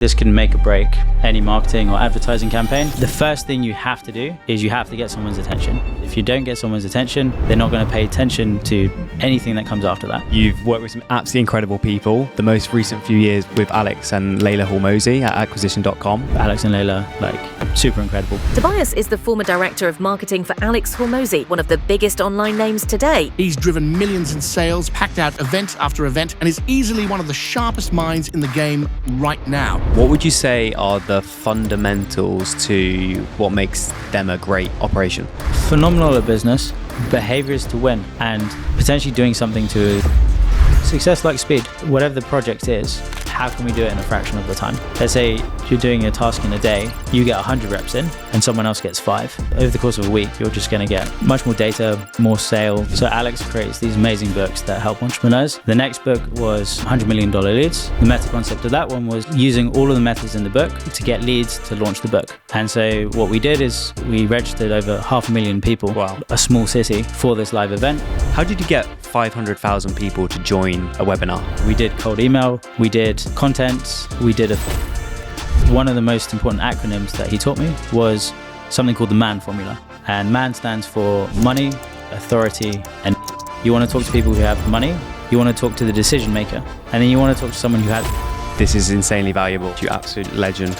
This can make or break any marketing or advertising campaign. The first thing you have to do is you have to get someone's attention. If you don't get someone's attention, they're not going to pay attention to anything that comes after that. You've worked with some absolutely incredible people. The most recent few years with Alex and Leila Hormozi at acquisition.com. Alex and Leila, super incredible. Tobias is the former director of marketing for Alex Hormozi, one of the biggest online names today. He's driven millions in sales, packed out event after event, and is easily one of the sharpest minds in the game right now. What would you say are the fundamentals to what makes them a great operation? Phenomenal at business, behavior is to win, and potentially doing something to success like speed. Whatever the project is, how can we do it in a fraction of the time? Let's say you're doing a task in a day, you get 100 reps in and someone else gets 5. Over the course of a week, you're just going to get much more data, more sale. So Alex creates these amazing books that help entrepreneurs. The next book was $100 million leads. The meta concept of that one was using all of the methods in the book to get leads to launch the book. And so what we did is we registered over 500,000 people, a small city, for this live event. How did you get 500,000 people to join a webinar? We did cold email, we did content, we did one of the most important acronyms that he taught me was something called the MAN formula. And MAN stands for money, authority, and you want to talk to people who have money, you want to talk to the decision maker, and then you want to talk to someone who has. This is insanely valuable. You absolute legend.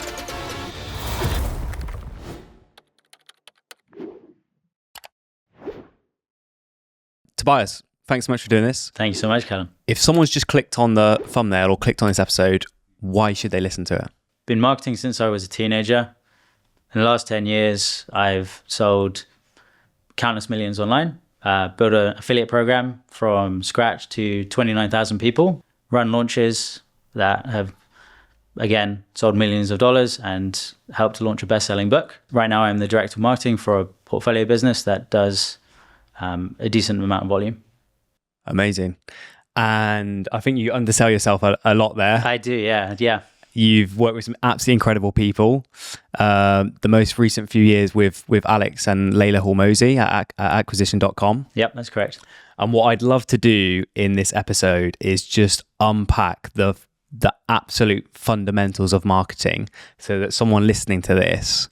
Tobias, thanks so much for doing this. Thank you so much, Callum. If someone's just clicked on the thumbnail or clicked on this episode, why should they listen to it? Been marketing since I was a teenager. In the last 10 years, I've sold countless millions online, built an affiliate program from scratch to 29,000 people, run launches that have, again, sold millions of dollars and helped to launch a best-selling book. Right now, I'm the director of marketing for a portfolio business that does a decent amount of volume. Amazing. And I think you undersell yourself a lot there. I do, yeah. You've worked with some absolutely incredible people. The most recent few years with Alex and Leila Hormozi at acquisition.com. Yep, that's correct. And what I'd love to do in this episode is just unpack the absolute fundamentals of marketing so that someone listening to this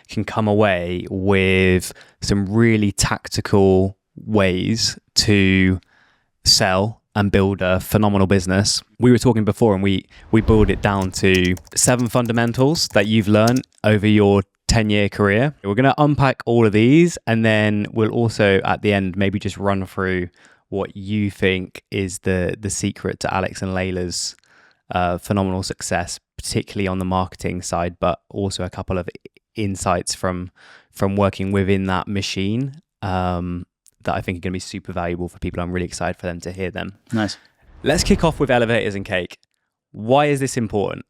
can come away with some really tactical ways to sell and build a phenomenal business. We were talking before and we boiled it down to 7 fundamentals that you've learned over your 10-year career. We're going to unpack all of these, and then we'll also at the end maybe just run through what you think is the secret to Alex and Leila's phenomenal success, particularly on the marketing side, but also a couple of insights from working within that machine that I think are going to be super valuable for people. I'm really excited for them to hear them. Nice. Let's kick off with elevators and cake. Why is this important?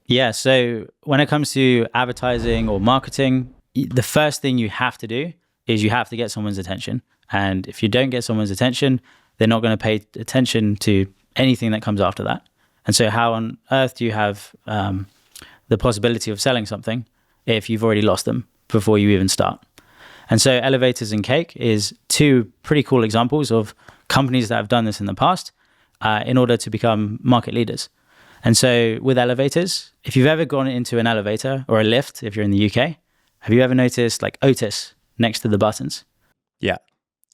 Yeah, so when it comes to advertising or marketing, the first thing you have to do is you have to get someone's attention. And if you don't get someone's attention, they're not going to pay attention to anything that comes after that. And so how on earth do you have the possibility of selling something if you've already lost them before you even start? And so elevators and cake is 2 pretty cool examples of companies that have done this in the past in order to become market leaders. And so with elevators, if you've ever gone into an elevator or a lift, if you're in the UK, have you ever noticed Otis next to the buttons? Yeah.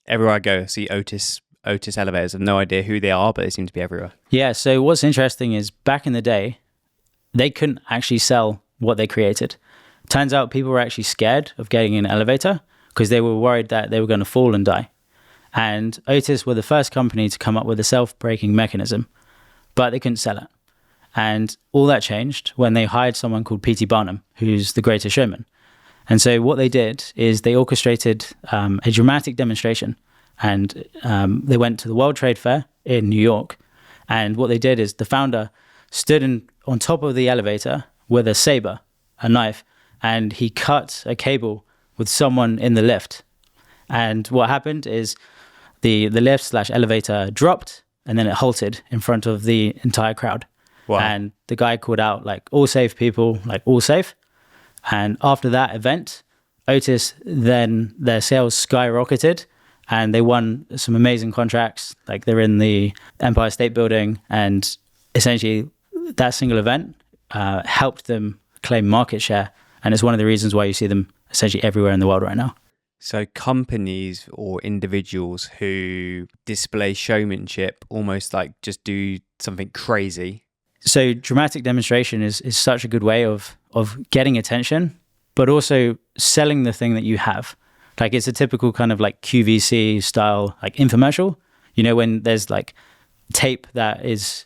Everywhere I go, I see Otis elevators. I have no idea who they are, but they seem to be everywhere. Yeah. So what's interesting is back in the day, they couldn't actually sell what they created. Turns out people were actually scared of getting in an elevator because they were worried that they were going to fall and die. And Otis were the first company to come up with a self-braking mechanism, but they couldn't sell it. And all that changed when they hired someone called P.T. Barnum, who's the greatest showman. And so what they did is they orchestrated a dramatic demonstration. And they went to the World Trade Fair in New York. And what they did is the founder stood on top of the elevator with a saber, a knife, and he cut a cable with someone in the lift. And what happened is the lift/elevator dropped, and then it halted in front of the entire crowd. Wow. And the guy called out, all safe people, all safe. And after that event, Otis, then their sales skyrocketed and they won some amazing contracts. They're in the Empire State Building, and essentially that single event helped them claim market share. And it's one of the reasons why you see them essentially everywhere in the world right now. So companies or individuals who display showmanship, almost like just do something crazy. So dramatic demonstration is such a good way of getting attention, but also selling the thing that you have. Like it's a typical kind of like QVC style like infomercial. You know, when there's like tape that is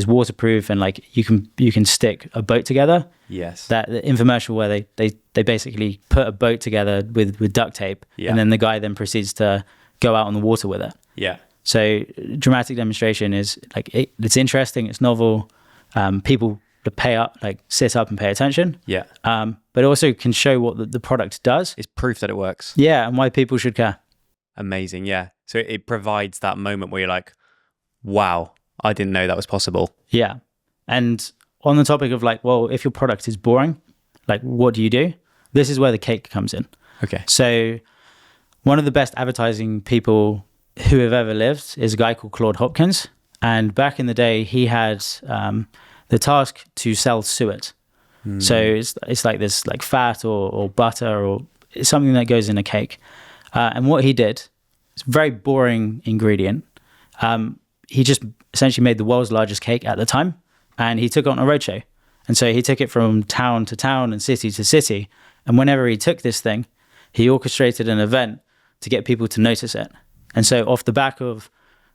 waterproof and like you can stick a boat together. Yes. That the infomercial where they basically put a boat together with duct tape, and then the guy then proceeds to go out on the water with it. Yeah. So dramatic demonstration is like it's interesting, it's novel. People to pay up, like sit up and pay attention. Yeah. But also can show what the product does. It's proof that it works. Yeah, and why people should care. Amazing. Yeah. So it provides that moment where you're like, wow, I didn't know that was possible. Yeah. And on the topic of like, well, if your product is boring, like what do you do? This is where the cake comes in. Okay. So one of the best advertising people who have ever lived is a guy called Claude Hopkins. And back in the day, he had the task to sell suet. So it's like this like fat or butter or it's something that goes in a cake. And what he did, it's a very boring ingredient. He just essentially made the world's largest cake at the time, and he took it on a roadshow. And so he took it from town to town and city to city. And whenever he took this thing, he orchestrated an event to get people to notice it. And so off the back of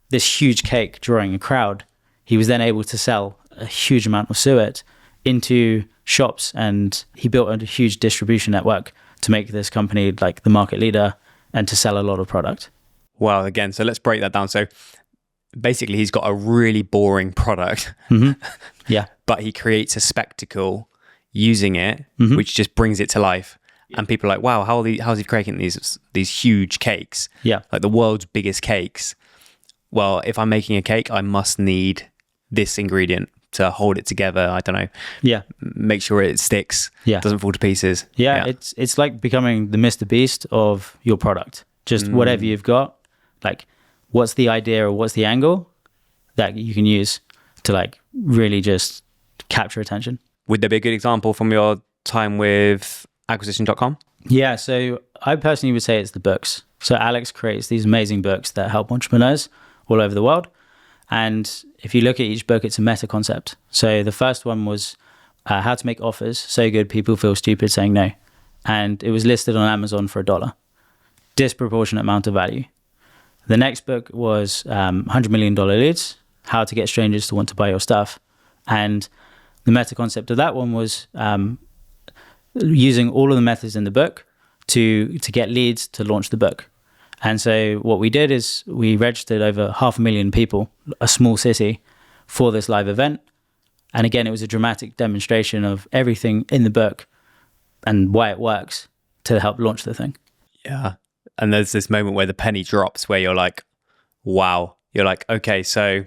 this huge cake drawing a crowd, he was then able to sell a huge amount of suet into shops, and he built a huge distribution network to make this company like the market leader and to sell a lot of product. Well, again, so let's break that down. So basically he's got a really boring product, Yeah. but he creates a spectacle using it, which just brings it to life. And people are like, wow, how's he creating these huge cakes? Yeah. Like the world's biggest cakes. Well, if I'm making a cake, I must need this ingredient to hold it together. I don't know. Yeah. Make sure it sticks. Yeah. Doesn't fall to pieces. Yeah. It's like becoming the Mr. Beast of your product. Just whatever you've got, like what's the idea or what's the angle that you can use to like really just capture attention. Would there be a good example from your time with acquisition.com? Yeah. So I personally would say it's the books. So Alex creates these amazing books that help entrepreneurs all over the world. And if you look at each book, it's a meta concept. So the first one was how to make offers so good people feel stupid saying no. And it was listed on Amazon for $1. Disproportionate amount of value. The next book was $100 million leads, how to get strangers to want to buy your stuff. And the meta concept of that one was using all of the methods in the book to get leads to launch the book. And so what we did is we registered over 500,000 people, a small city, for this live event. And again, it was a dramatic demonstration of everything in the book and why it works to help launch the thing. Yeah. And there's this moment where the penny drops where you're like, wow. You're like, okay, so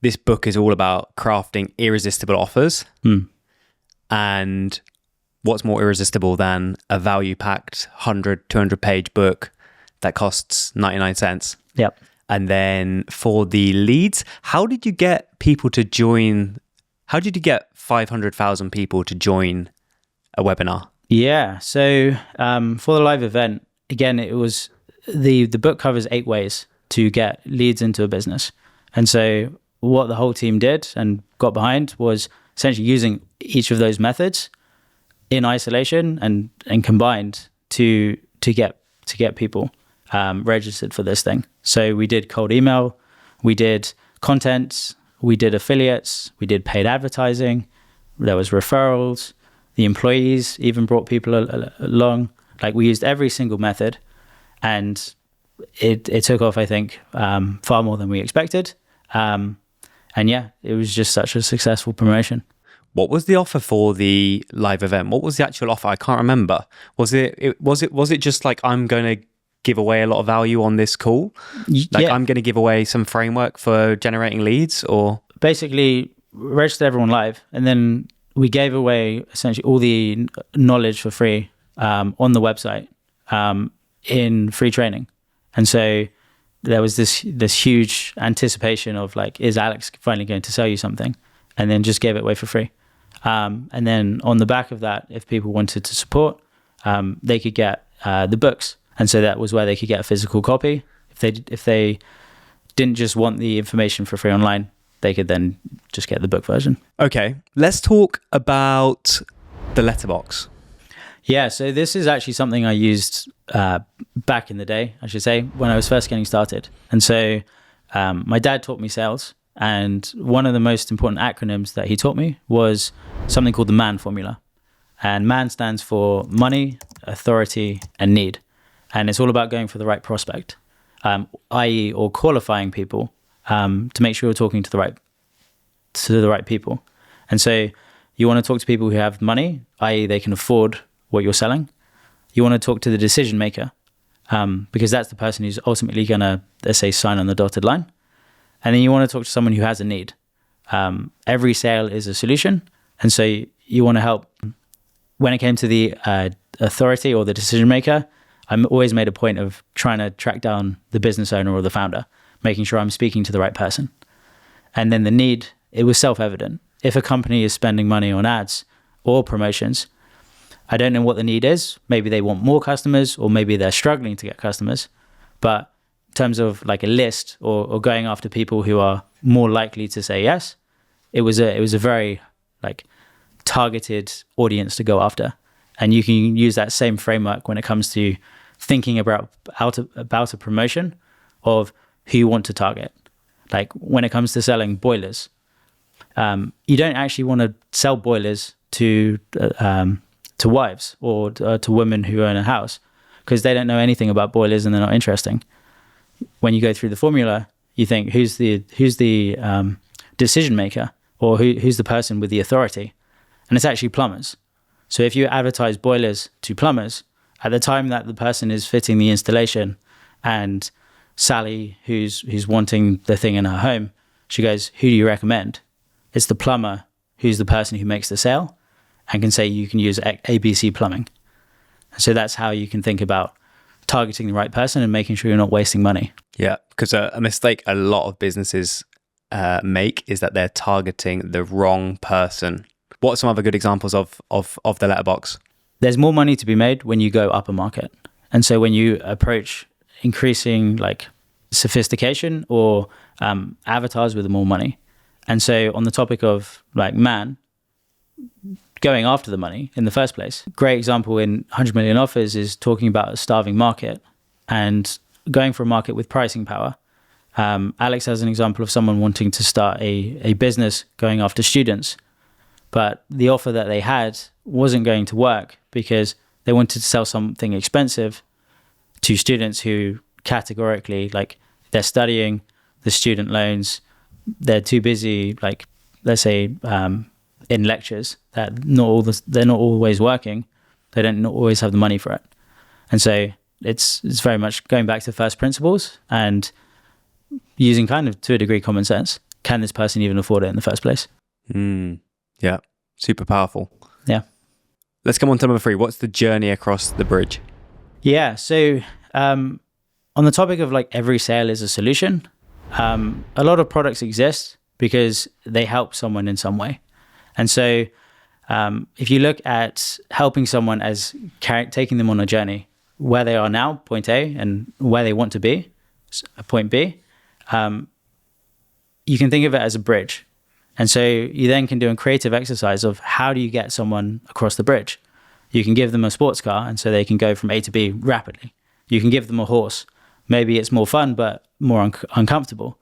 this book is all about crafting irresistible offers. And what's more irresistible than a value-packed 100, 200-page book that costs 99 cents? Yep. And then for the leads, how did you get people to join? How did you get 500,000 people to join a webinar? Yeah. So for the live event, again, it was the book covers 8 ways to get leads into a business. And so what the whole team did and got behind was essentially using each of those methods in isolation and combined to get people registered for this thing. So we did cold email, we did content, we did affiliates, we did paid advertising, there was referrals, the employees even brought people along. Like we used every single method, and it took off, I think, far more than we expected. And yeah, it was just such a successful promotion. What was the offer for the live event? What was the actual offer? I can't remember. Was it just like, I'm going to give away a lot of value on this call? Like I'm going to give away some framework for generating leads, or basically registered everyone live, and then we gave away essentially all the knowledge for free on the website in free training. And so there was this huge anticipation of like, is Alex finally going to sell you something? And then just gave it away for free. And then on the back of that, if people wanted to support, they could get the books. And so that was where they could get a physical copy. If they didn't just want the information for free online, they could then just get the book version. Okay, let's talk about the letterbox. Yeah, so this is actually something I used back in the day, I should say, when I was first getting started. And so my dad taught me sales, and one of the most important acronyms that he taught me was something called the MAN formula. And MAN stands for money, authority, and need. And it's all about going for the right prospect, i.e. or qualifying people to make sure you're talking to the right people. And so you want to talk to people who have money, i.e. they can afford what you're selling. You want to talk to the decision maker because that's the person who's ultimately going to, let's say, sign on the dotted line. And then you want to talk to someone who has a need. Every sale is a solution. And so you want to help. When it came to the authority or the decision maker, I'm always made a point of trying to track down the business owner or the founder, making sure I'm speaking to the right person. And then the need, it was self-evident. If a company is spending money on ads or promotions, I don't know what the need is. Maybe they want more customers, or maybe they're struggling to get customers. But in terms of like a list or going after people who are more likely to say yes, it was a very like targeted audience to go after. And you can use that same framework when it comes to thinking about a promotion of who you want to target. Like when it comes to selling boilers, you don't actually want to sell boilers to wives or to women who own a house, because they don't know anything about boilers and they're not interesting. When you go through the formula, you think who's the decision maker, or who's the person with the authority, and it's actually plumbers. So if you advertise boilers to plumbers, at the time that the person is fitting the installation, and Sally, who's wanting the thing in her home, she goes, who do you recommend? It's the plumber who's the person who makes the sale and can say you can use ABC plumbing. And so that's how you can think about targeting the right person and making sure you're not wasting money. Yeah, because a mistake a lot of businesses make is that they're targeting the wrong person. What are some other good examples of the letterbox? There's more money to be made when you go upper market. And so when you approach increasing like sophistication or avatars with more money. And so on the topic of like man, going after the money in the first place, great example in 100 million offers is talking about a starving market and going for a market with pricing power. Alex has an example of someone wanting to start a business going after students, but the offer that they had wasn't going to work because they wanted to sell something expensive to students who categorically, like, they're studying, the student loans, they're too busy, like, let's say, in lectures, that they're not always working. They don't always have the money for it. And so it's very much going back to first principles and using kind of, to a degree, common sense. Can this person even afford it in the first place? Yeah, super powerful. Yeah. Let's come on to number 3. What's the journey across the bridge? Yeah, so on the topic of like every sale is a solution, a lot of products exist because they help someone in some way. And so if you look at helping someone as taking them on a journey, where they are now, point A, and where they want to be, point B, you can think of it as a bridge. And so you then can do a creative exercise of how do you get someone across the bridge? You can give them a sports car, and so they can go from A to B rapidly. You can give them a horse. Maybe it's more fun, but more uncomfortable.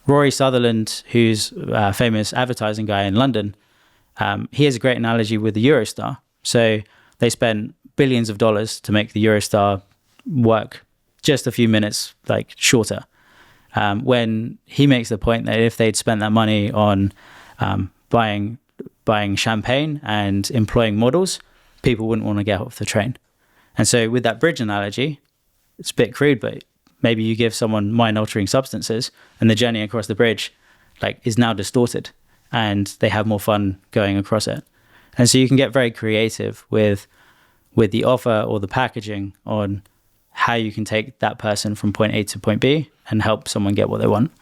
Rory Sutherland, who's a famous advertising guy in London, he has a great analogy with the Eurostar. So they spent billions of dollars to make the Eurostar work just a few minutes like shorter. When he makes the point that if they'd spent that money on buying champagne and employing models, people wouldn't want to get off the train. And so with that bridge analogy, it's a bit crude, but maybe you give someone mind-altering substances and the journey across the bridge like is now distorted and they have more fun going across it. And so you can get very creative with the offer or the packaging on how you can take that person from point A to point B and help someone get what they want.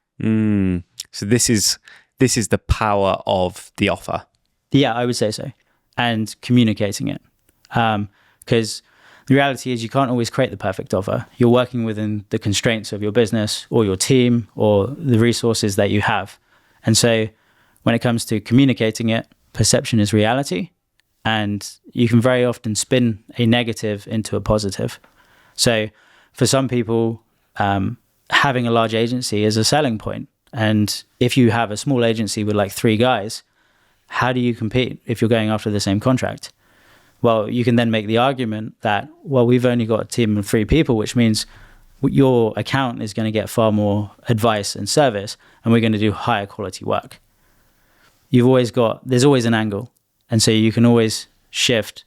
So this is the power of the offer. Yeah, I would say so. And communicating it. Because the reality is you can't always create the perfect offer. You're working within the constraints of your business or your team or the resources that you have. And so when it comes to communicating it, perception is reality. And you can very often spin a negative into a positive. So for some people, having a large agency is a selling point. And if you have a small agency with like 3 guys, how do you compete if you're going after the same contract? Well, you can then make the argument that, well, we've only got a team of 3 people, which means your account is going to get far more advice and service, and we're going to do higher quality work. There's always an angle. And so you can always shift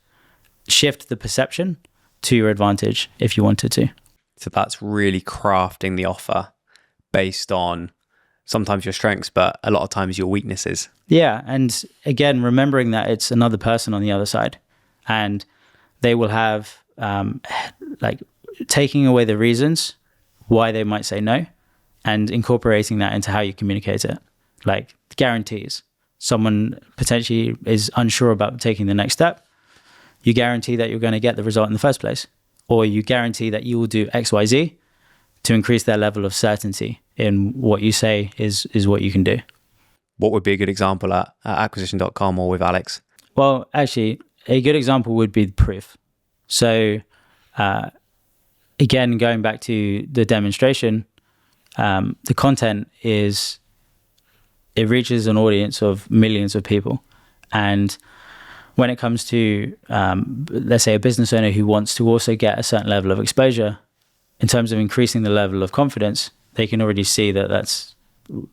the perception to your advantage if you wanted to. So that's really crafting the offer based on sometimes your strengths, but a lot of times your weaknesses. Yeah. And again, remembering that it's another person on the other side, and they will have like taking away the reasons why they might say no and incorporating that into how you communicate it. Like guarantees. Someone potentially is unsure about taking the next step. You guarantee that you're going to get the result in the first place, or you guarantee that you will do X, Y, Z to increase their level of certainty in what you say is what you can do. What would be a good example at acquisition.com or with Alex? Well, actually, a good example would be the proof. So again, going back to the demonstration, the content it reaches an audience of millions of people. And when it comes to, let's say, a business owner who wants to also get a certain level of exposure, in terms of increasing the level of confidence, they can already see that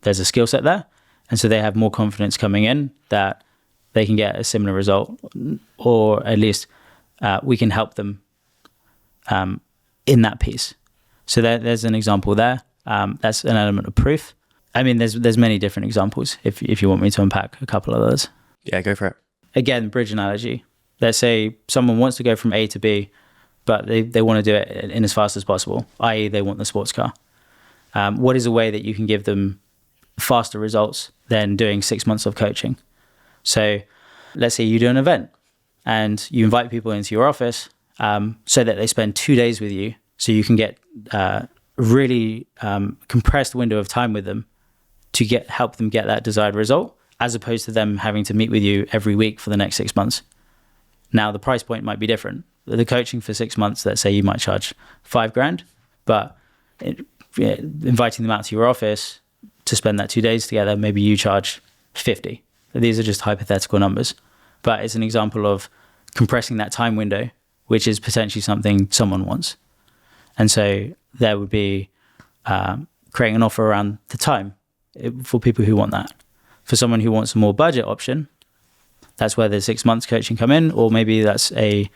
there's a skill set there. And so they have more confidence coming in that they can get a similar result, or at least we can help them in that piece. So there's an example there. That's an element of proof. I mean, there's many different examples if you want me to unpack a couple of those. Yeah, go for it. Again, bridge analogy. Let's say someone wants to go from A to B, but they want to do it in as fast as possible, i.e. they want the sports car. What is a way that you can give them faster results than doing 6 months of coaching? So let's say you do an event and you invite people into your office so that they spend 2 days with you, so you can get really compressed window of time with them to help them get that desired result, as opposed to them having to meet with you every week for the next 6 months. Now, the price point might be different. The coaching for 6 months, let's say you might charge $5,000, but inviting them out to your office to spend that 2 days together, maybe you charge 50. These are just hypothetical numbers, but it's an example of compressing that time window, which is potentially something someone wants. And so there would be creating an offer around the time for people who want that. For someone who wants a more budget option, that's where the 6 months coaching come in, or maybe that's the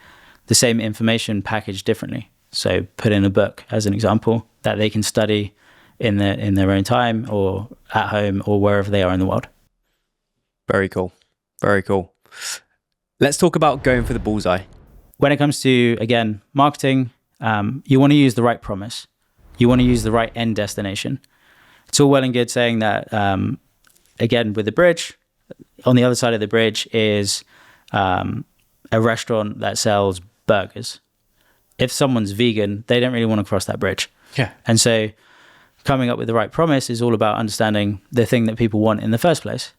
same information packaged differently. So put in a book as an example that they can study in their own time or at home or wherever they are in the world. Very cool. Very cool. Let's talk about going for the bullseye. When it comes to, again, marketing, you want to use the right promise. You want to use the right end destination. It's all well and good saying that, again, with the bridge, on the other side of the bridge is a restaurant that sells burgers. If someone's vegan, they don't really want to cross that bridge. Yeah. And so coming up with the right promise is all about understanding the thing that people want in the first place.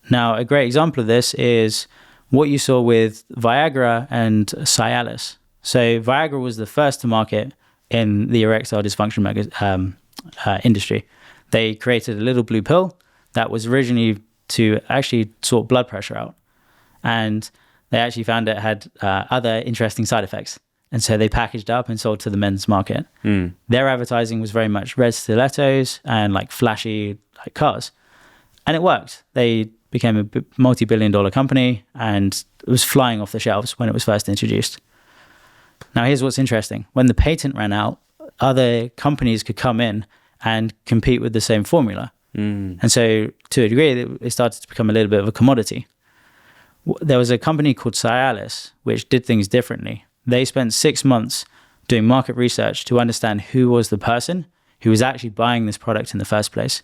Now, a great example of this is what you saw with Viagra and Cialis. So Viagra was the first to market in the erectile dysfunction industry. They created a little blue pill that was originally to actually sort blood pressure out. And they actually found it had other interesting side effects. And so they packaged up and sold to the men's market. Their advertising was very much red stilettos and like flashy like cars. And it worked. They became a multi-billion-dollar company and it was flying off the shelves when it was first introduced. Now, here's what's interesting. When the patent ran out, other companies could come in and compete with the same formula. And so to a degree, it started to become a little bit of a commodity. There was a company called Cialis, which did things differently. They spent 6 months doing market research to understand who was the person who was actually buying this product in the first place.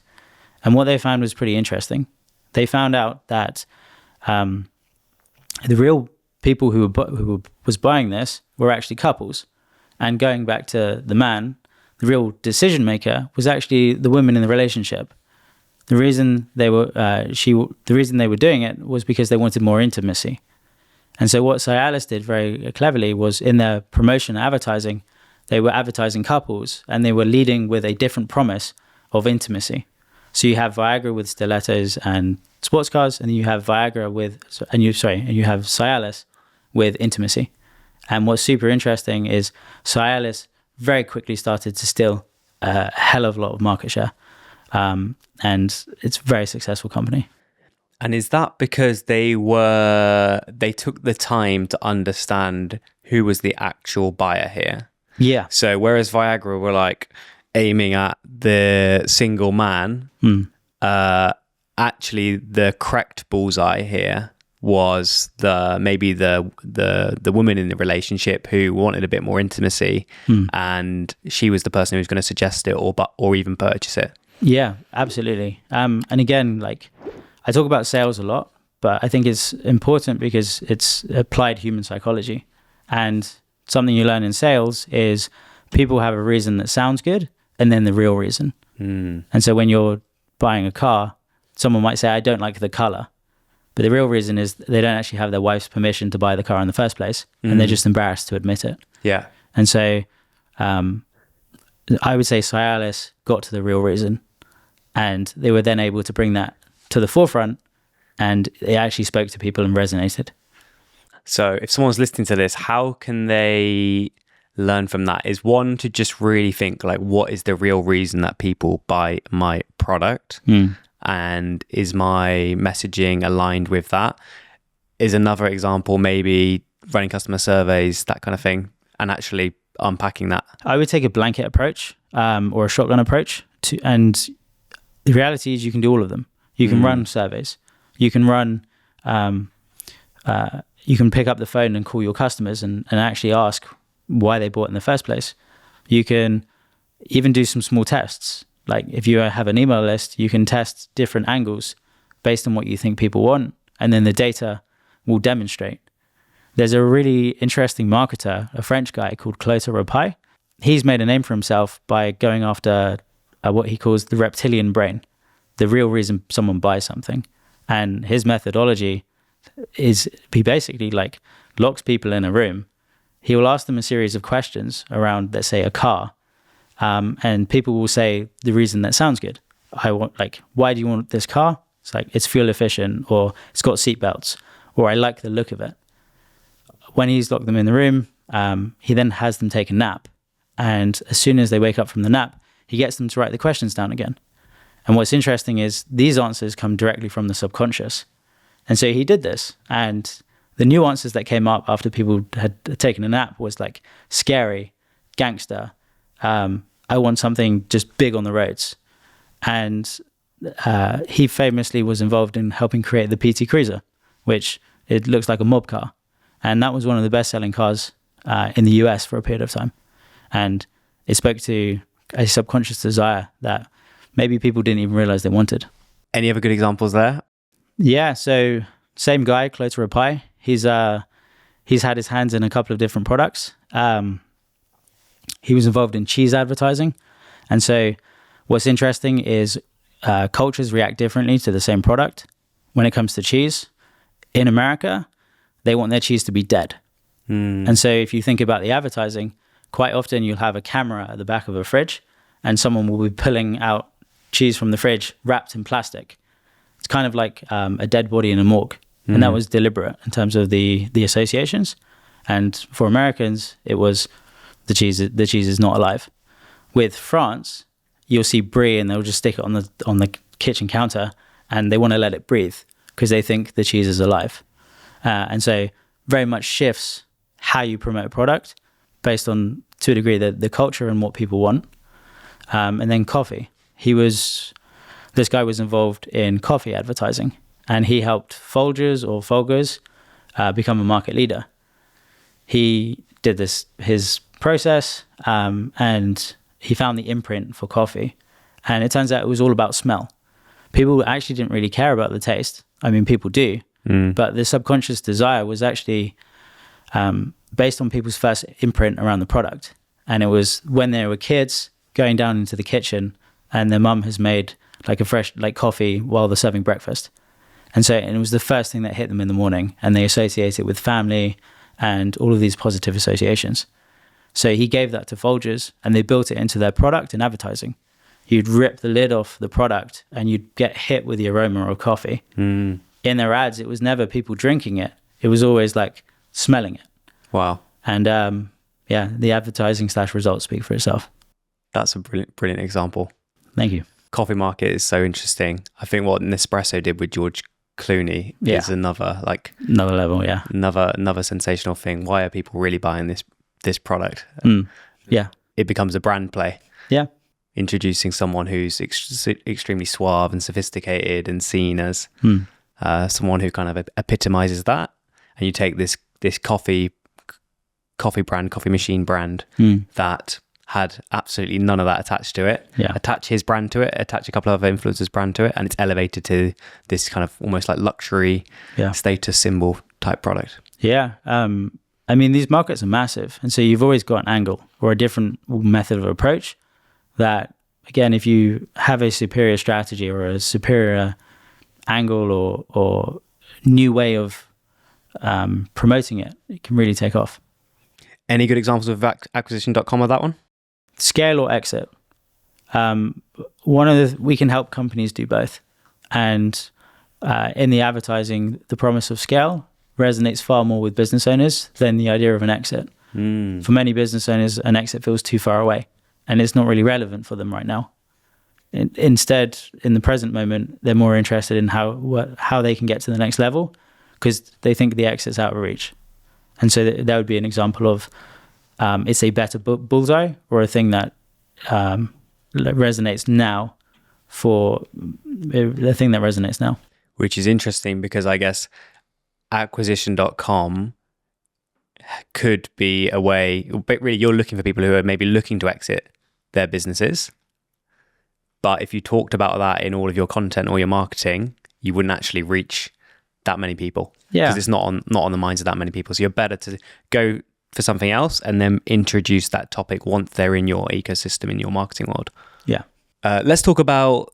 And what they found was pretty interesting. They found out that the real people who was buying this were actually couples. And going back to the man, the real decision maker was actually the woman in the relationship. The reason they were doing it was because they wanted more intimacy. And so what Cialis did very cleverly was, in their promotion advertising, they were advertising couples, and they were leading with a different promise of intimacy. So you have Viagra with stilettos and sports cars, and you have Viagra and you have Cialis with intimacy. And what's super interesting is Cialis very quickly started to steal a hell of a lot of market share. And it's a very successful company. And is that because they took the time to understand who was the actual buyer here? Yeah. So whereas Viagra were like aiming at the single man, actually the correct bullseye here was maybe the woman in the relationship who wanted a bit more intimacy, and she was the person who was going to suggest it or even purchase it. Yeah, absolutely. And again, like, I talk about sales a lot, but I think it's important because it's applied human psychology. And something you learn in sales is people have a reason that sounds good and then the real reason. And so when you're buying a car, someone might say, I don't like the color. But the real reason is they don't actually have their wife's permission to buy the car in the first place. And they're just embarrassed to admit it. Yeah. And so I would say Cialis got to the real reason. And they were then able to bring that to the forefront, and it actually spoke to people and resonated. So if someone's listening to this, how can they learn from that? Is one to just really think, like, what is the real reason that people buy my product? And is my messaging aligned with that? Is another example maybe running customer surveys, that kind of thing, and actually unpacking that? I would take a blanket approach or a shotgun approach and the reality is you can do all of them. You can run surveys. You can run, you can pick up the phone and call your customers and actually ask why they bought in the first place. You can even do some small tests. Like if you have an email list, you can test different angles based on what you think people want. And then the data will demonstrate. There's a really interesting marketer, a French guy called Clotaire Rapaille. He's made a name for himself by going after what he calls the reptilian brain, the real reason someone buys something. And his methodology is he basically like locks people in a room. He will ask them a series of questions around, let's say, a car. And people will say the reason that sounds good. Why do you want this car? It's like, it's fuel efficient, or it's got seatbelts, or I like the look of it. When he's locked them in the room, he then has them take a nap. And as soon as they wake up from the nap, he gets them to write the questions down again. And what's interesting is these answers come directly from the subconscious. And so he did this. And the nuances that came up after people had taken a nap was like scary, gangster. I want something just big on the roads. And he famously was involved in helping create the PT Cruiser, which it looks like a mob car. And that was one of the best-selling cars in the US for a period of time. And it spoke to a subconscious desire that maybe people didn't even realize they wanted. Any other good examples there? Yeah, so same guy, Clotaire Rapaille. He's had his hands in a couple of different products. He was involved in cheese advertising. And so what's interesting is cultures react differently to the same product. When it comes to cheese, in America, they want their cheese to be dead. And so if you think about the advertising, quite often you'll have a camera at the back of a fridge and someone will be pulling out cheese from the fridge wrapped in plastic. It's kind of like a dead body in a morgue. And that was deliberate in terms of the associations. And for Americans, it was the cheese is not alive. With France, you'll see brie and they'll just stick it on the kitchen counter and they want to let it breathe because they think the cheese is alive. And so very much shifts how you promote a product based on, to a degree, the culture and what people want. And then coffee. This guy was involved in coffee advertising, and he helped Folgers become a market leader. He did his process, and he found the imprint for coffee. And it turns out it was all about smell. People actually didn't really care about the taste. I mean, people do, But the subconscious desire was actually based on people's first imprint around the product. And it was when they were kids going down into the kitchen and their mum has made like a fresh like coffee while they're serving breakfast. And it was the first thing that hit them in the morning, and they associate it with family and all of these positive associations. So he gave that to Folgers and they built it into their product and advertising. You'd rip the lid off the product and you'd get hit with the aroma of coffee. In their ads, it was never people drinking it. It was always like smelling it. Wow. And the advertising / results speak for itself. That's a brilliant example. Thank you. Coffee market is so interesting. I think what Nespresso did with George Clooney is another level, yeah. Another sensational thing. Why are people really buying this product? Yeah. It becomes a brand play. Yeah. Introducing someone who's extremely suave and sophisticated and seen as someone who kind of epitomizes that. And you take this coffee brand, coffee machine brand that had absolutely none of that attached to it. Yeah. Attach his brand to it, attach a couple of other influencers' brand to it, and it's elevated to this kind of almost like luxury status symbol type product. Yeah. I mean, these markets are massive. And so you've always got an angle or a different method of approach that, again, if you have a superior strategy or a superior angle or new way of promoting it, it can really take off. Any good examples of acquisition.com of that one? Scale or exit. We can help companies do both. And in the advertising, the promise of scale resonates far more with business owners than the idea of an exit. For many business owners, an exit feels too far away and it's not really relevant for them right now. Instead, in the present moment, they're more interested in how they can get to the next level because they think the exit's out of reach. And so that would be an example of it's a better bullseye or a thing that resonates now for the thing that resonates now. Which is interesting because I guess acquisition.com could be a way, but really you're looking for people who are maybe looking to exit their businesses. But if you talked about that in all of your content or your marketing, you wouldn't actually reach that many people. Yeah. Because it's not on the minds of that many people. So you're better to go for something else and then introduce that topic once they're in your ecosystem, in your marketing world. Yeah. Let's talk about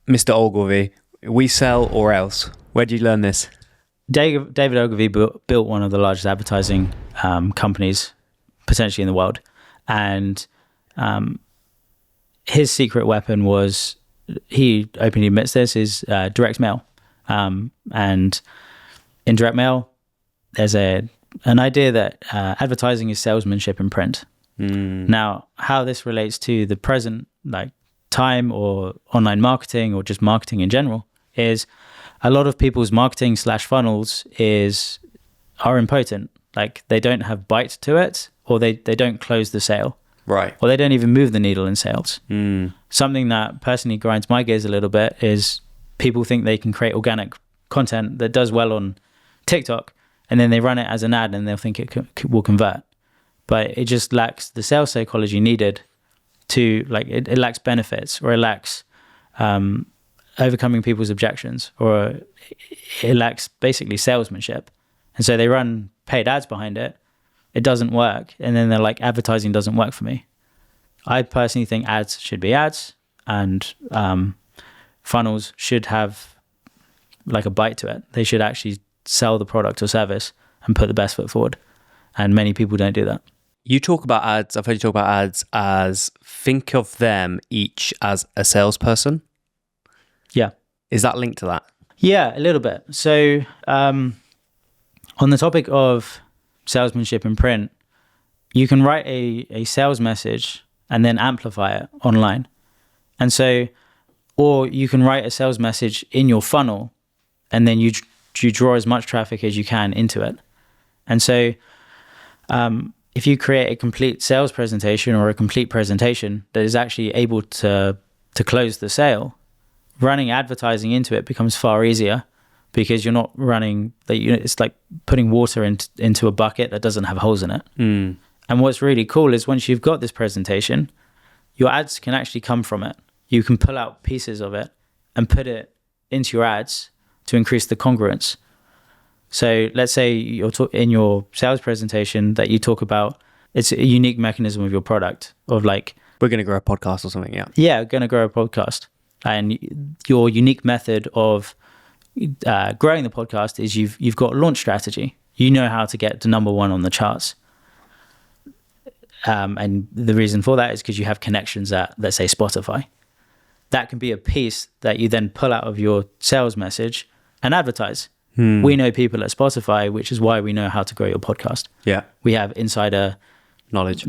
Mr. Ogilvy. We sell or else. Where did you learn this? David Ogilvy built one of the largest advertising companies potentially in the world. And his secret weapon was, he openly admits this, is direct mail. And in direct mail, there's an idea that advertising is salesmanship in print. Now, how this relates to the present time or online marketing or just marketing in general is a lot of people's marketing / funnels are impotent. Like they don't have bite to it, or they don't close the sale. Right. Or they don't even move the needle in sales. Something that personally grinds my gears a little bit is people think they can create organic content that does well on TikTok, and then they run it as an ad and they'll think it will convert. But it just lacks the sales psychology needed to, it lacks benefits, or it lacks overcoming people's objections, or it lacks basically salesmanship. And so they run paid ads behind it. It doesn't work. And then they're like, advertising doesn't work for me. I personally think ads should be ads, and funnels should have like a bite to it. They should actually sell the product or service and put the best foot forward. And many people don't do that. You talk about ads. I've heard you talk about ads as, think of them each as a salesperson. Yeah. Is that linked to that? Yeah, a little bit. So on the topic of salesmanship in print, you can write a sales message and then amplify it online. And so, or you can write a sales message in your funnel and then you draw as much traffic as you can into it. And so if you create a complete sales presentation or a complete presentation that is actually able to close the sale, running advertising into it becomes far easier, because you're not running it's like putting water into a bucket that doesn't have holes in it. And what's really cool is once you've got this presentation, your ads can actually come from it. You can pull out pieces of it and put it into your ads to increase the congruence. So let's say you're in your sales presentation that you talk about, it's a unique mechanism of your product of like, we're going to grow a podcast or something. Yeah. Yeah, going to grow a podcast. And your unique method of growing the podcast is you've got a launch strategy. You know how to get to number one on the charts. And the reason for that is because you have connections at, let's say, Spotify. That can be a piece that you then pull out of your sales message and advertise. We know people at Spotify, which is why we know how to grow your podcast. Yeah. We have insider knowledge.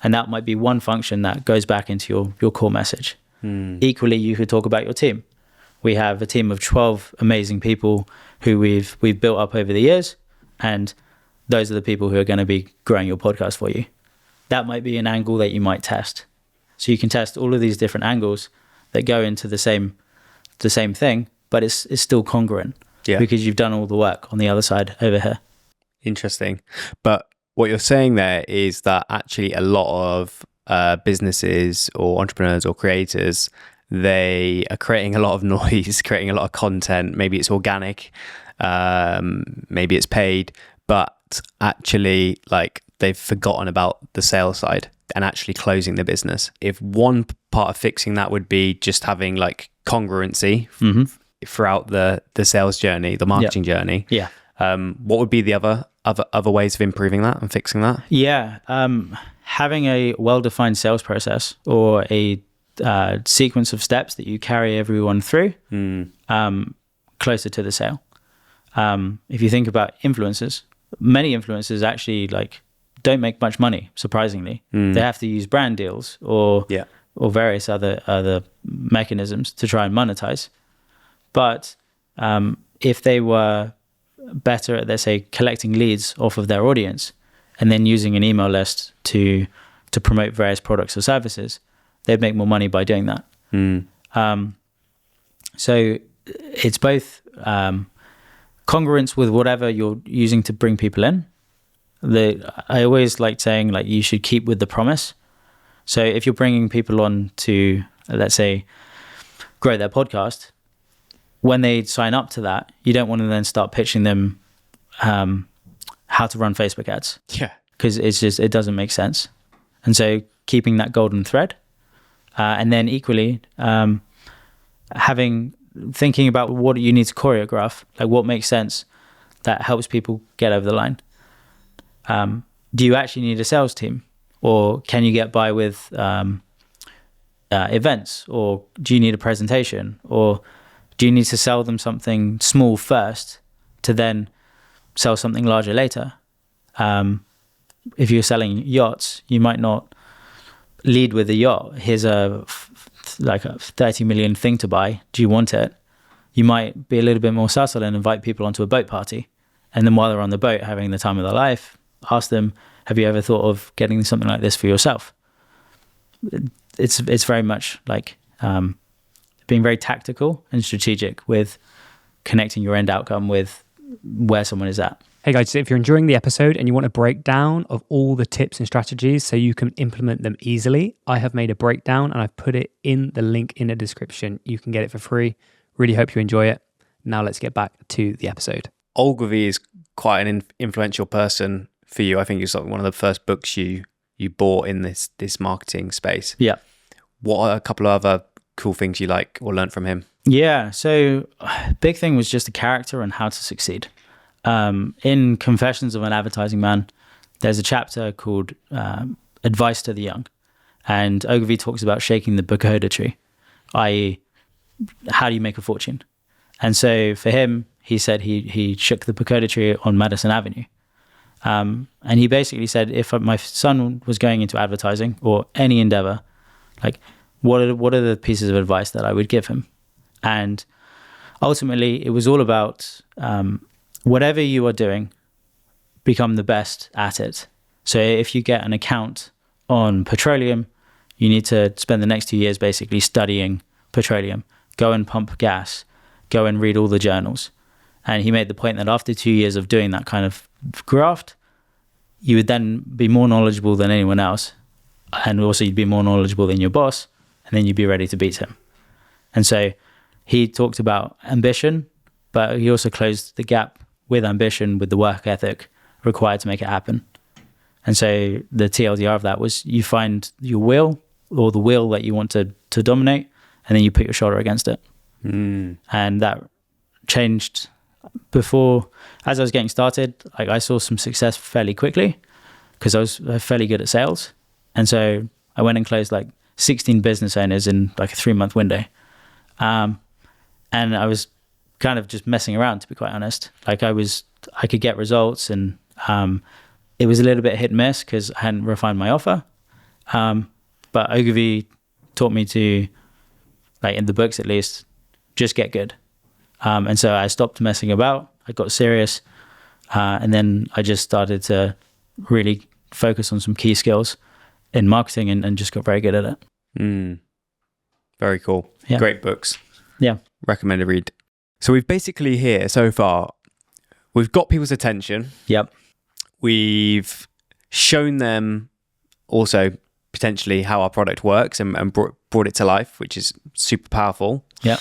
And that might be one function that goes back into your core message. Equally, you could talk about your team. We have a team of 12 amazing people who we've built up over the years, and those are the people who are going to be growing your podcast for you. That might be an angle that you might test. So you can test all of these different angles that go into the same thing, but it's still congruent because you've done all the work on the other side over here. Interesting. But what you're saying there is that actually a lot of businesses or entrepreneurs or creators, they are creating a lot of noise, creating a lot of content. Maybe it's organic, maybe it's paid, but actually like they've forgotten about the sales side and actually closing the business. If one part of fixing that would be just having like congruency throughout the sales journey, the marketing journey. Yeah. What would be the other ways of improving that and fixing that? Yeah. Having a well-defined sales process or a sequence of steps that you carry everyone through closer to the sale. If you think about influencers, many influencers actually like don't make much money, surprisingly. They have to use brand deals or various other mechanisms to try and monetize. But if they were better at, let's say, collecting leads off of their audience and then using an email list to promote various products or services, they'd make more money by doing that. So it's both congruence with whatever you're using to bring people in. I always like saying like you should keep with the promise. So if you're bringing people on to, let's say, grow their podcast, when they sign up to that, you don't want to then start pitching them how to run Facebook ads. Yeah. Because it doesn't make sense. And so keeping that golden thread, and then equally thinking about what you need to choreograph, like what makes sense that helps people get over the line. Do you actually need a sales team, or can you get by with events, or do you need a presentation, or do you need to sell them something small first to then sell something larger later? If you're selling yachts, you might not lead with a yacht. Here's a 30 million thing to buy. Do you want it? You might be a little bit more subtle and invite people onto a boat party. And then while they're on the boat having the time of their life, ask them, have you ever thought of getting something like this for yourself? It's very much like being very tactical and strategic with connecting your end outcome with where someone is at. Hey guys, if you're enjoying the episode and you want a breakdown of all the tips and strategies so you can implement them easily, I have made a breakdown and I've put it in the link in the description. You can get it for free. Really hope you enjoy it. Now let's get back to the episode. Ogilvy is quite an influential person for you. I think it's like one of the first books you bought in this marketing space. Yeah. What are a couple of other cool things you like or learned from him? Yeah. So big thing was just the character and how to succeed. In Confessions of an Advertising Man, there's a chapter called Advice to the Young. And Ogilvy talks about shaking the pagoda tree, i.e., how do you make a fortune? And so for him, he said he shook the pagoda tree on Madison Avenue. And he basically said, if my son was going into advertising or any endeavor, like what are the pieces of advice that I would give him? And ultimately, it was all about whatever you are doing, become the best at it. So if you get an account on petroleum, you need to spend the next 2 years basically studying petroleum. Go and pump gas. Go and read all the journals. And he made the point that after 2 years of doing that kind of graft, you would then be more knowledgeable than anyone else. And also you'd be more knowledgeable than your boss. And then you'd be ready to beat him. And so he talked about ambition, but he also closed the gap with ambition, with the work ethic required to make it happen. And so the TLDR of that was you find your will or the will that you want to dominate, and then you put your shoulder against it. And that changed before, as I was getting started, I saw some success fairly quickly because I was fairly good at sales. And so I went and closed like 16 business owners in like a 3-month window. And I was kind of just messing around, to be quite honest. Like I could get results, and it was a little bit hit and miss because I hadn't refined my offer. But Ogilvy taught me to, like in the books at least, just get good. And so I stopped messing about. I got serious. And then I just started to really focus on some key skills in marketing and just got very good at it. Very cool. Yeah. Great books. Yeah. Recommended read. So we've basically here so far, we've got people's attention. Yep. We've shown them also potentially how our product works and brought it to life, which is super powerful. Yep.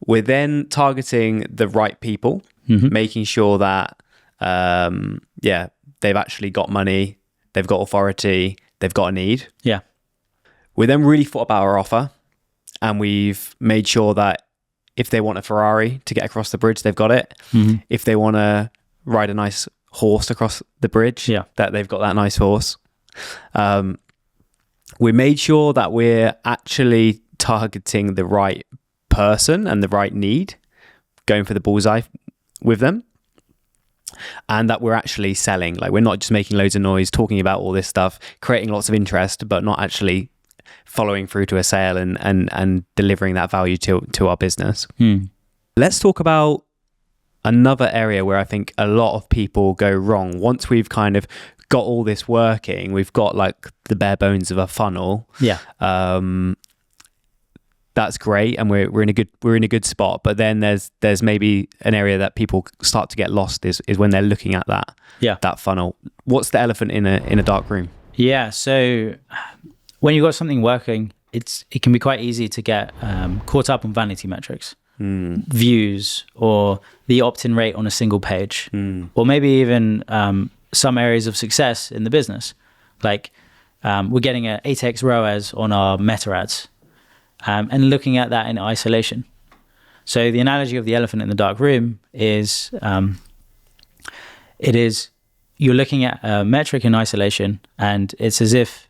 We're then targeting the right people, making sure that, they've actually got money, they've got authority, they've got a need. Yeah. We then really thought about our offer, and we've made sure that if they want a Ferrari to get across the bridge, they've got it. If they want to ride a nice horse across the bridge, that they've got that nice horse. We made sure that we're actually targeting the right person and the right need, going for the bullseye with them, and that we're actually selling. Like, we're not just making loads of noise, talking about all this stuff, creating lots of interest, but not actually following through to a sale and delivering that value to our business. Let's talk about another area where I think a lot of people go wrong. Once we've kind of got all this working, we've got like the bare bones of a funnel. That's great, and we're in a good spot. But then there's maybe an area that people start to get lost is when they're looking at that funnel. What's the elephant in a dark room? Yeah. So when you've got something working, it can be quite easy to get caught up on vanity metrics, views, or the opt-in rate on a single page, or maybe even some areas of success in the business. Like we're getting an 8x ROAS on our meta ads, and looking at that in isolation. So the analogy of the elephant in the dark room is you're looking at a metric in isolation, and it's as if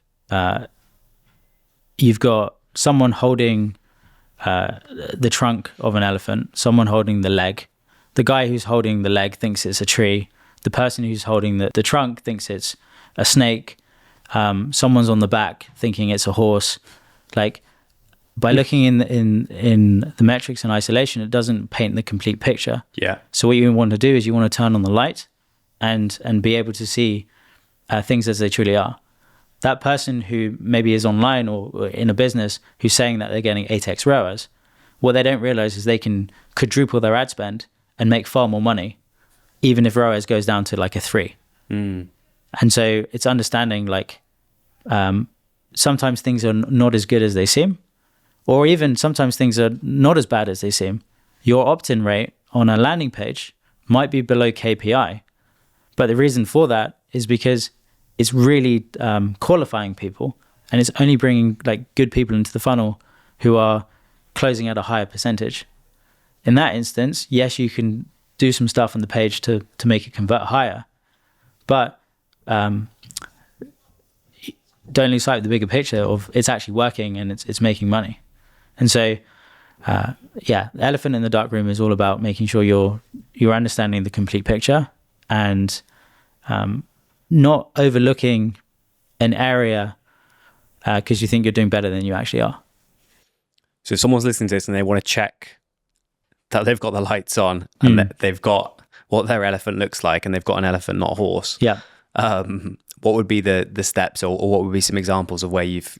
you've got someone holding the trunk of an elephant, someone holding the leg. The guy who's holding the leg thinks it's a tree. The person who's holding the trunk thinks it's a snake. Someone's on the back thinking it's a horse. Like, by looking in the metrics in isolation, it doesn't paint the complete picture. Yeah. So what you want to do is you want to turn on the light and be able to see things as they truly are. That person who maybe is online or in a business who's saying that they're getting 8x ROAS, what they don't realize is they can quadruple their ad spend and make far more money, even if ROAS goes down to like a 3. And so it's understanding like sometimes things are not as good as they seem, or even sometimes things are not as bad as they seem. Your opt-in rate on a landing page might be below KPI, but the reason for that is because it's really qualifying people, and it's only bringing like good people into the funnel who are closing at a higher percentage. In that instance, yes, you can do some stuff on the page to make it convert higher, but don't lose sight of the bigger picture of it's actually working and it's making money. And so, the elephant in the dark room is all about making sure you're understanding the complete picture and not overlooking an area because you think you're doing better than you actually are. So if someone's listening to this and they want to check that they've got the lights on and that they've got what their elephant looks like and they've got an elephant, not a horse. Yeah. What would be the steps or what would be some examples of where you've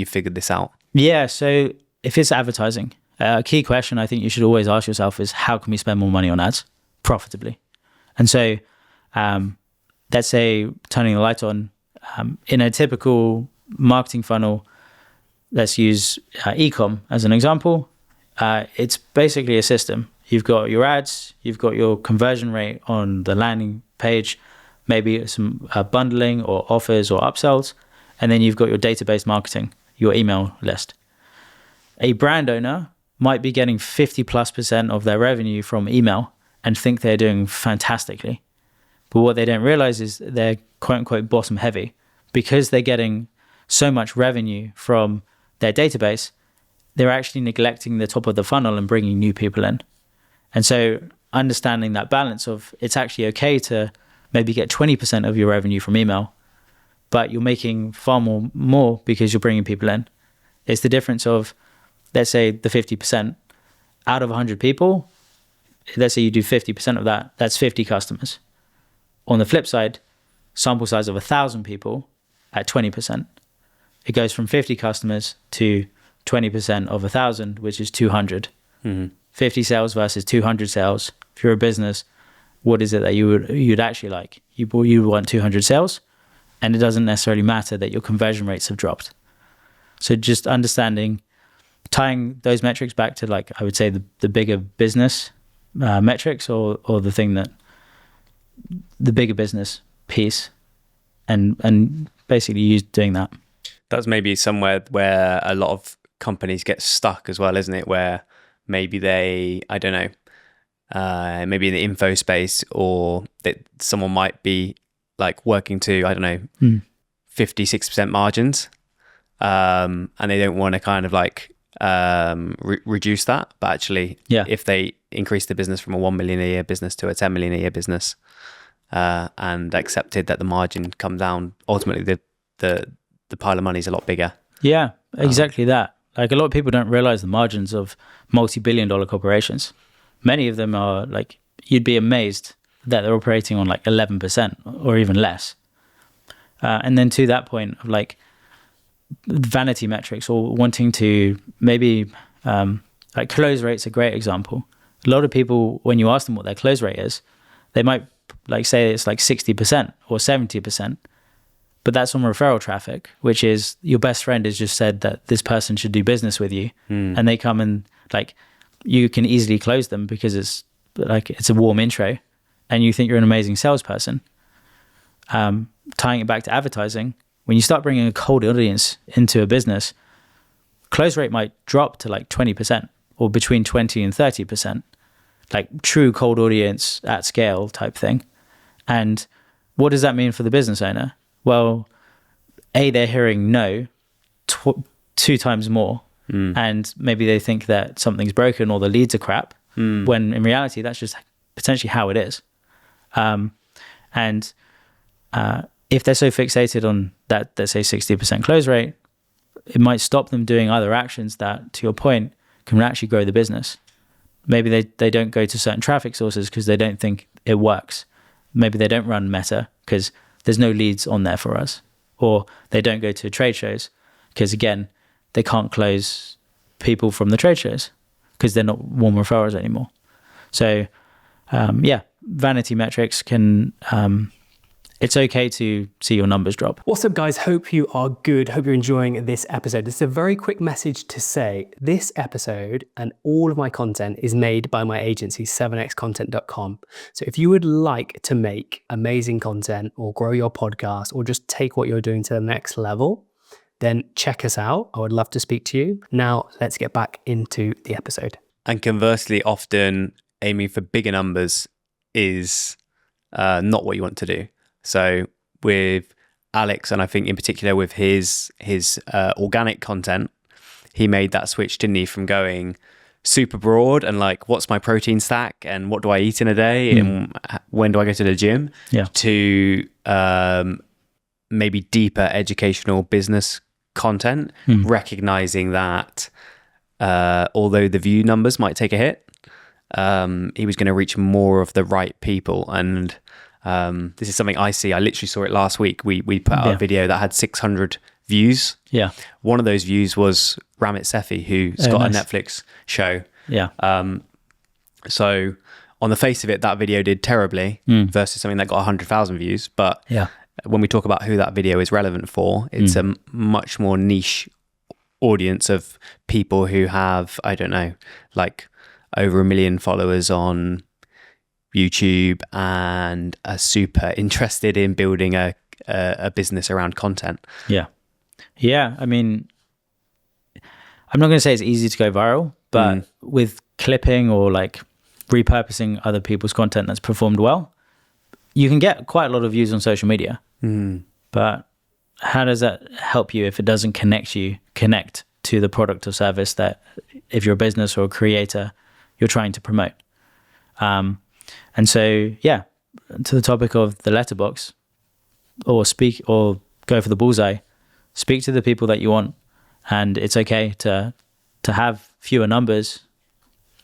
figured this out? Yeah. So if it's advertising, a key question I think you should always ask yourself is how can we spend more money on ads profitably? And so let's say turning the light on in a typical marketing funnel, let's use e-com as an example. It's basically a system. You've got your ads, you've got your conversion rate on the landing page, maybe some bundling or offers or upsells, and then you've got your database marketing, your email list. A brand owner might be getting 50+% of their revenue from email and think they're doing fantastically. But what they don't realize is they're quote unquote bottom heavy because they're getting so much revenue from their database. They're actually neglecting the top of the funnel and bringing new people in. And so understanding that balance of it's actually okay to maybe get 20% of your revenue from email, but you're making far more because you're bringing people in. It's the difference of, let's say the 50% out of 100 people, let's say you do 50% of that, that's 50 customers. On the flip side, sample size of 1,000 people at 20%. It goes from 50 customers to 20% of 1,000, which is 200. 50 sales versus 200 sales. If you're a business, what is it that you'd actually like? You want 200 sales, and it doesn't necessarily matter that your conversion rates have dropped. So just understanding, tying those metrics back to, like, I would say the bigger business metrics, or the thing that the bigger business piece, and basically you doing that. That's maybe somewhere where a lot of companies get stuck as well, isn't it? Where maybe they, I don't know, maybe in the info space, or that someone might be like working to, I don't know, 50-60% margins, and they don't want to kind of like reduce that. But actually, if they increase the business from a 1 million a year business to a 10 million a year business, and accepted that the margin come down, ultimately the pile of money is a lot bigger. Yeah, exactly that. Like, a lot of people don't realize the margins of multi-billion-dollar corporations. Many of them are like, you'd be amazed that they're operating on like 11% or even less. And then to that point of like vanity metrics, or wanting to maybe, like close rate's a great example. A lot of people, when you ask them what their close rate is, they might like say it's like 60% or 70%. But that's on referral traffic, which is your best friend has just said that this person should do business with you. And they come and like, you can easily close them because it's like, it's a warm intro and you think you're an amazing salesperson. Tying it back to advertising, when you start bringing a cold audience into a business, close rate might drop to like 20% or between 20 and 30%, like true cold audience at scale type thing. And what does that mean for the business owner? Well, they're hearing no 2 times more, and maybe they think that something's broken or the leads are crap, when in reality, that's just potentially how it is. And if they're so fixated on that, let's say 60% close rate, it might stop them doing other actions that, to your point, can actually grow the business. Maybe they don't go to certain traffic sources because they don't think it works. Maybe they don't run Meta because there's no leads on there for us. Or they don't go to trade shows because, again, they can't close people from the trade shows because they're not warm referrals anymore. So, vanity metrics can... it's okay to see your numbers drop. What's up, guys? Hope you are good. Hope you're enjoying this episode. This is a very quick message to say this episode and all of my content is made by my agency, 7xcontent.com. So if you would like to make amazing content or grow your podcast or just take what you're doing to the next level, then check us out. I would love to speak to you. Now, let's get back into the episode. And conversely, often aiming for bigger numbers is not what you want to do. So with Alex, and I think in particular with his organic content, he made that switch, didn't he, from going super broad and like, what's my protein stack and what do I eat in a day and when do I go to the gym, to maybe deeper educational business content, recognizing that although the view numbers might take a hit, he was going to reach more of the right people. And this is something I see. I literally saw it last week. We put out a video that had 600 views. Yeah. One of those views was Ramit Sethi, who's got a Netflix show. Yeah. So on the face of it, that video did terribly versus something that got 100,000 views. But when we talk about who that video is relevant for, it's a much more niche audience of people who have, I don't know, like over 1 million followers on YouTube and are super interested in building a business around content. Yeah. I mean, I'm not going to say it's easy to go viral, but with clipping or like repurposing other people's content that's performed well, you can get quite a lot of views on social media. But how does that help you if it doesn't connect to the product or service that, if you're a business or a creator, you're trying to promote? And so, yeah, to the topic of the letterbox, or go for the bullseye, speak to the people that you want. And it's okay to have fewer numbers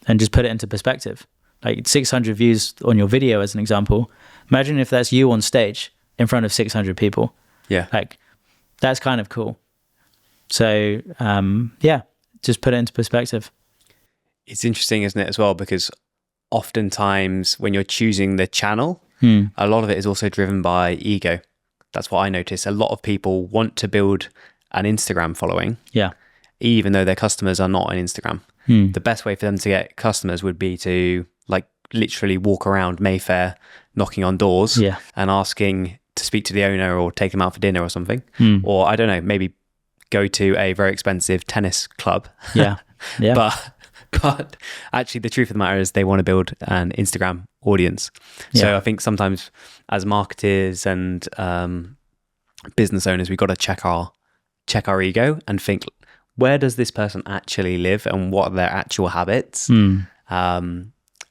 and just put it into perspective. Like 600 views on your video, as an example. Imagine if that's you on stage in front of 600 people. Yeah. Like, that's kind of cool. So, yeah, just put it into perspective. It's interesting, isn't it, as well? Because oftentimes when you're choosing the channel, a lot of it is also driven by ego. That's what I notice. A lot of people want to build an Instagram following, even though their customers are not on Instagram. The best way for them to get customers would be to like literally walk around Mayfair, knocking on doors and asking to speak to the owner or take them out for dinner or something. Or I don't know, maybe go to a very expensive tennis club. But actually the truth of the matter is they want to build an Instagram audience. So I think sometimes as marketers and business owners, we've got to check our ego and think, where does this person actually live and what are their actual habits?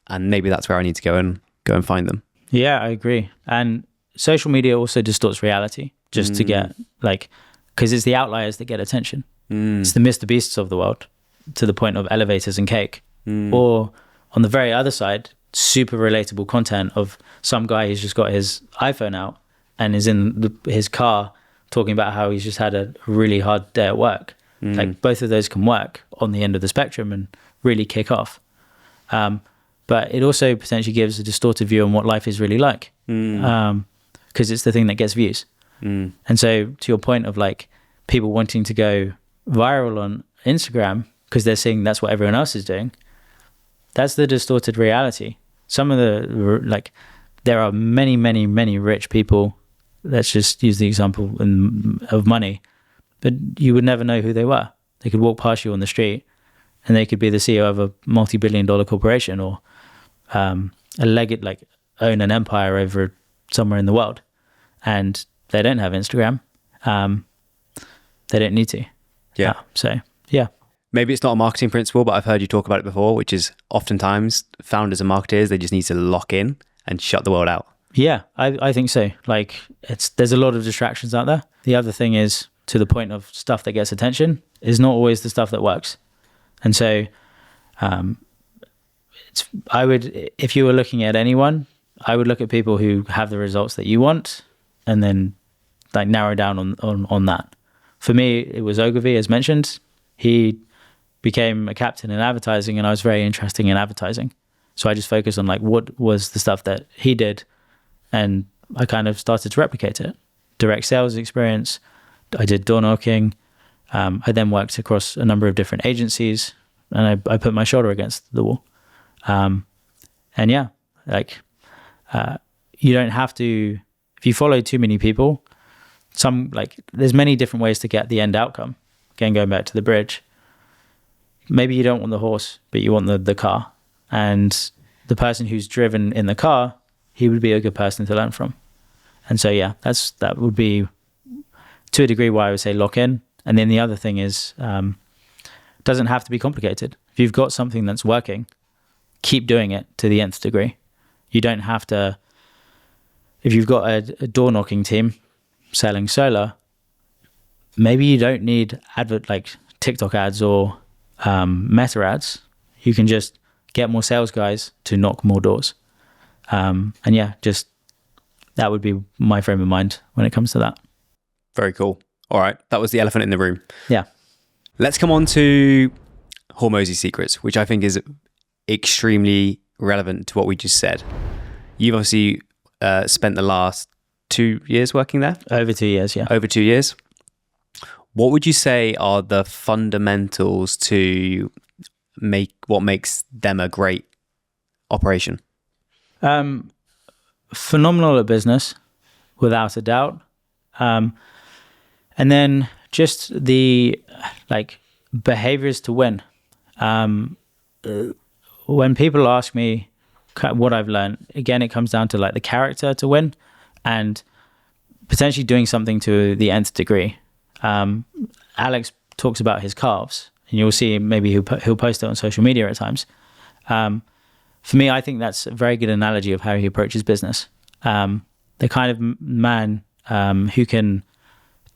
And maybe that's where I need to go and find them. Yeah, I agree. And social media also distorts reality just to get because it's the outliers that get attention. It's the Mr. Beasts of the world, to the point of elevators and cake. Or on the very other side, super relatable content of some guy who's just got his iPhone out and is in his car talking about how he's just had a really hard day at work. Like, both of those can work on the end of the spectrum and really kick off. But it also potentially gives a distorted view on what life is really like, because it's the thing that gets views. And so to your point of like people wanting to go viral on Instagram because they're seeing that's what everyone else is doing, that's the distorted reality. Some of there are many, many, many rich people. Let's just use the example of money, but you would never know who they were. They could walk past you on the street and they could be the CEO of a multi-billion-dollar corporation or own an empire over somewhere in the world, and they don't have Instagram. They don't need to. Maybe it's not a marketing principle, but I've heard you talk about it before, which is oftentimes founders and marketers, they just need to lock in and shut the world out. Yeah, I think so. Like, there's a lot of distractions out there. The other thing is, to the point of stuff that gets attention, is not always the stuff that works. And so if you were looking at anyone, I would look at people who have the results that you want and then like narrow down on that. For me, it was Ogilvy, as mentioned. He became a captain in advertising and I was very interested in advertising. So I just focused on like what was the stuff that he did, and I kind of started to replicate it. Direct sales experience. I did door knocking. I then worked across a number of different agencies, and I put my shoulder against the wall. And yeah, you don't have to, if you follow too many people, there's many different ways to get the end outcome. Again, going back to the bridge, maybe you don't want the horse, but you want the car. And the person who's driven in the car, he would be a good person to learn from. And so, yeah, that would be, to a degree, why I would say lock in. And then the other thing is, it doesn't have to be complicated. If you've got something that's working, keep doing it to the nth degree. You don't have to, if you've got a door knocking team selling solar, maybe you don't need TikTok ads or Meta ads. You can just get more sales guys to knock more doors. And yeah, just that would be my frame of mind when it comes to that. Very cool. All right. That was the elephant in the room. Yeah. Let's come on to Hormozi secrets, which I think is extremely relevant to what we just said. You've obviously spent the last 2 years working there? Over 2 years, yeah. Over 2 years. What would you say are the fundamentals to makes them a great operation? Phenomenal at business, without a doubt. And then just the behaviors to win. When people ask me what I've learned, again, it comes down to the character to win and potentially doing something to the nth degree. Alex talks about his calves, and you'll see maybe he'll post it on social media at times. For me, I think that's a very good analogy of how he approaches business. The kind of man who can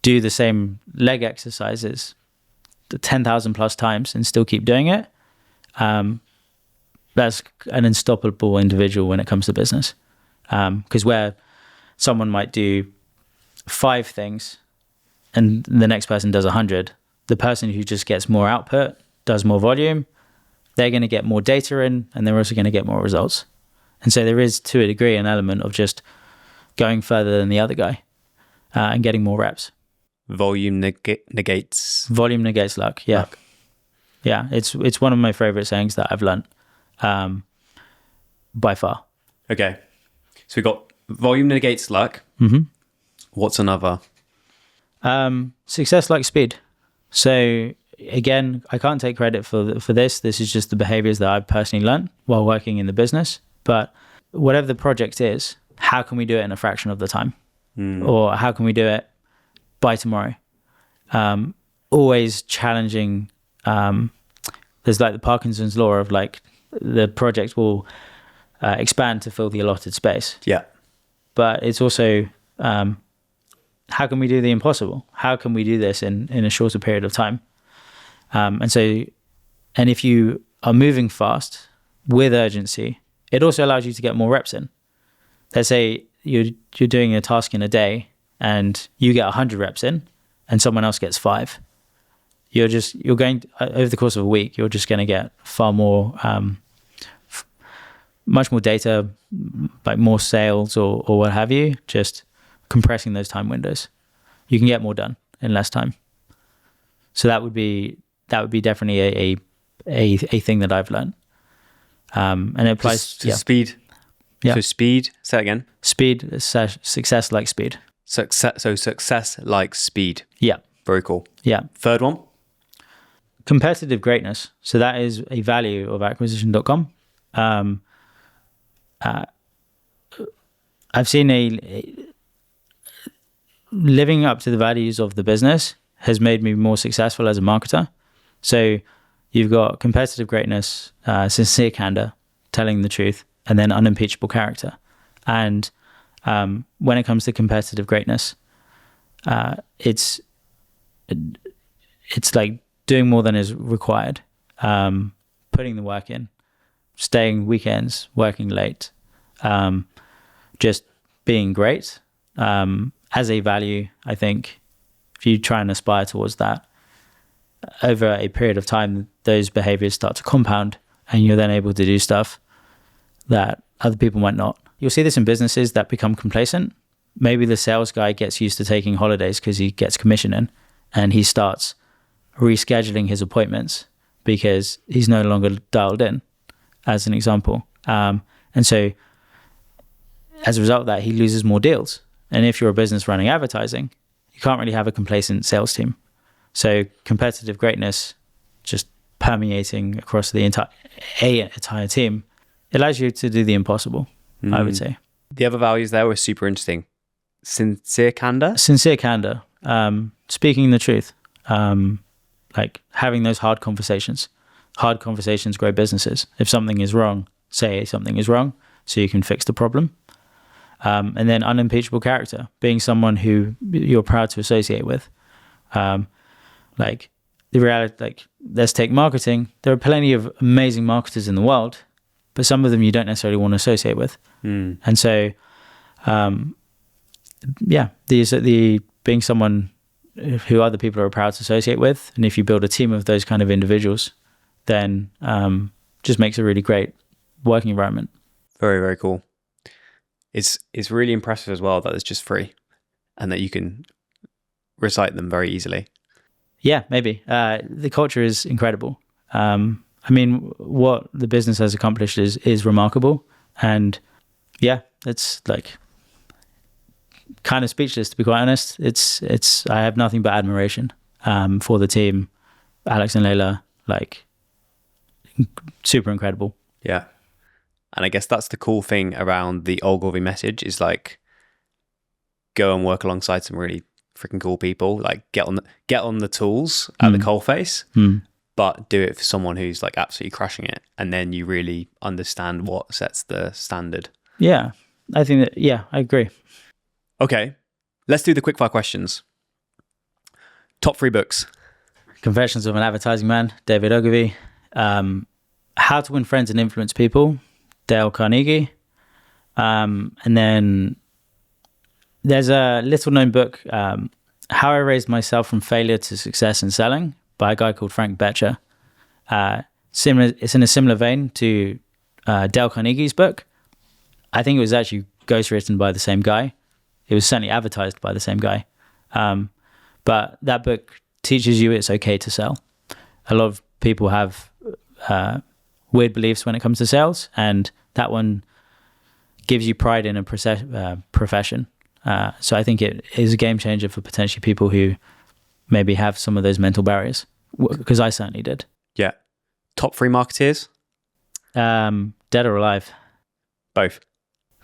do the same leg exercises 10,000 plus times and still keep doing it. That's an unstoppable individual when it comes to business. Because where someone might do 5 things and the next person does 100, the person who just gets more output, does more volume, they're going to get more data in, and they're also going to get more results. And so there is, to a degree, an element of just going further than the other guy and getting more reps. Volume negates luck. Yeah. Luck. Yeah. It's one of my favorite sayings that I've learned by far. Okay. So we got volume negates luck. Mm-hmm. What's another? Success like speed. So again, I can't take credit for this. This is just the behaviors that I've personally learned while working in the business. But whatever the project is, how can we do it in a fraction of the time? Or how can we do it by tomorrow? Always challenging. There's the Parkinson's law of the project will expand to fill the allotted space. Yeah. But it's also how can we do the impossible? How can we do this in a shorter period of time? And if you are moving fast with urgency, it also allows you to get more reps in. Let's say you're doing a task in a day and you get 100 reps in and someone else gets 5. You're going over the course of a week, you're just going to get far more, much more data, more sales or what have you, just compressing those time windows. You can get more done in less time. So that would be definitely a thing that I've learned. And it applies to speed. Yeah. So speed, say that again. Speed, success like speed. Success like speed. Yeah. Very cool. Yeah. Third one? Competitive greatness. So that is a value of acquisition.com. I've seen living up to the values of the business has made me more successful as a marketer. So you've got competitive greatness, sincere candor, telling the truth, and then unimpeachable character. And when it comes to competitive greatness, it's like doing more than is required, putting the work in, staying weekends, working late, just being great. As a value, I think if you try and aspire towards that, over a period of time, those behaviors start to compound and you're then able to do stuff that other people might not. You'll see this in businesses that become complacent. Maybe the sales guy gets used to taking holidays because he gets commission in and he starts rescheduling his appointments because he's no longer dialed in, as an example. And so as a result of that, he loses more deals. And if you're a business running advertising, you can't really have a complacent sales team. So competitive greatness, just permeating across the entire team, it allows you to do the impossible, I would say. The other values there were super interesting. Sincere candor? Sincere candor. Speaking the truth. Like having those hard conversations. Hard conversations grow businesses. If something is wrong, say something is wrong so you can fix the problem. And then unimpeachable character, being someone who you're proud to associate with. Like the reality, like let's take marketing. There are plenty of amazing marketers in the world, but some of them you don't necessarily want to associate with. And so, the being someone who other people are proud to associate with, and if you build a team of those kind of individuals, then just makes a really great working environment. Very, very cool. It's really impressive as well that it's just free and that you can recite them very easily. Yeah, maybe. The culture is incredible. I I mean, what the business has accomplished is remarkable. And yeah, it's like kind of speechless, to be quite honest. I have nothing but admiration for the team, Alex and Leila, like super incredible. Yeah. And I guess that's the cool thing around the Ogilvy message is like, go and work alongside some really freaking cool people, like get on the tools at the coalface, but do it for someone who's like absolutely crushing it. And then you really understand what sets the standard. Yeah, I think that, yeah, I agree. Okay, let's do the quickfire questions. Top 3 books. Confessions of an Advertising Man, David Ogilvy. How to Win Friends and Influence People, Dale Carnegie. And then there's a little known book, How I Raised Myself from Failure to Success in Selling, by a guy called Frank Bettcher. It's in a similar vein to Dale Carnegie's book. I think it was actually ghostwritten by the same guy. It was certainly advertised by the same guy. But that book teaches you it's okay to sell. A lot of people have weird beliefs when it comes to sales, and that one gives you pride in a profession. So I think it is a game changer for potentially people who maybe have some of those mental barriers, because I certainly did. Yeah. Top 3 marketeers? Dead or alive? Both.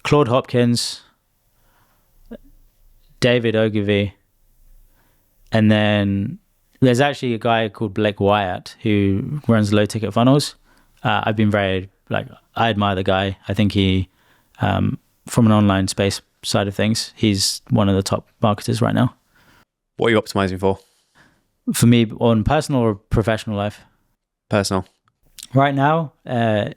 Claude Hopkins, David Ogilvy, and then there's actually a guy called Blake Wyatt who runs low ticket funnels. I've been I admire the guy. I think he, from an online space side of things, he's one of the top marketers right now. What are you optimizing for? For me, on personal or professional life? Personal. Right now, it's